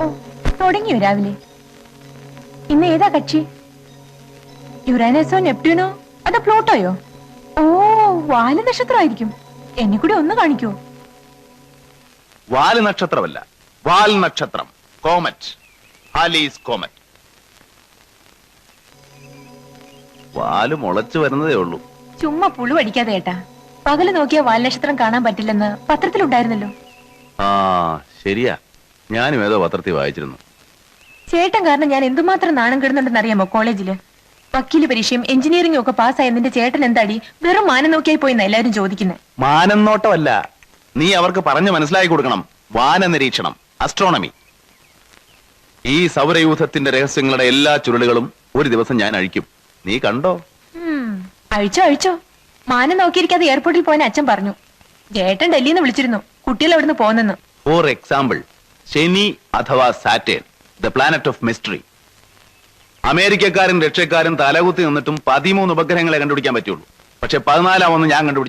ഓ, തുടങ്ങിയോ രാവിലെ? ഇന്ന് ഏതാ കക്ഷി? യുറാനസോ നെപ്റ്റ്യൂണോ അതോ പ്ലൂട്ടോയോ? ഓ, വാല് നക്ഷത്രമായിരിക്കും. എന്നെ കൂടി ഒന്ന് കാണിക്കോ? വാല് നക്ഷത്രമല്ല, വാൽ നക്ഷത്രം, കോമറ്റ്, ഹാലീസ് കോമറ്റ്. വാല് മുളച്ചു വരുന്നതേ ഉള്ളൂ. ചുമ്മാ പുളു അടിക്കാതെ ഏട്ടാ. പകല് നോക്കിയാ വാൽ നക്ഷത്രം കാണാൻ പറ്റില്ലെന്ന് പത്രത്തിലുണ്ടായിരുന്നല്ലോ. ആ ശരിയാ, ഞാനും ഏതോ പത്രത്തിൽ വായിച്ചിരുന്നു. ചേട്ടൻ കാരണം ഞാൻ എന്തുമാത്രം നാണം കിടുന്നുണ്ടെന്ന് അറിയാമോ കോളേജില്? വക്കീല് പരീക്ഷയും എഞ്ചിനീയറിംഗും ഒക്കെ പാസ്സായ നിന്റെ ചേട്ടൻ എന്താടി വെറും മാനം നോക്കിയായി പോയിന്ന് എല്ലാവരും ചോദിക്കുന്നത്. മാനം നോട്ടമല്ല, നീ അവർക്ക് പറഞ്ഞു മനസ്സിലാക്കി കൊടുക്കണം. വാന നിരീക്ഷണം, അസ്ട്രോണമി. ഈ സൗരയൂഥത്തിന്റെ രഹസ്യങ്ങളുടെ എല്ലാ ചുരുളുകളും ഒരു ദിവസം ഞാൻ അഴിക്കും. നീ കണ്ടോ? അഴിച്ചോ അഴിച്ചോ. മാനം നോക്കിയിരിക്കാതെ എയർപോർട്ടിൽ പോയെന്ന് അച്ഛൻ പറഞ്ഞു. ചേട്ടൻ ഡൽഹിയിൽ നിന്ന് വിളിച്ചിരുന്നു കുട്ടികൾ എവിടുന്ന് പോന്നെന്ന്. ഫോർ എക്സാമ്പിൾ, ശനി അഥവാ Saturn, the planet of mystery. അമേരിക്കക്കാരും റഷ്യക്കാരും തലകുത്തി നിന്നിട്ടും 13 ഉപഗ്രഹങ്ങളെ കണ്ടുപിടിക്കാൻ പറ്റുള്ളൂ. പക്ഷെ 14 ഞാൻ കണ്ടുപിടിച്ചു.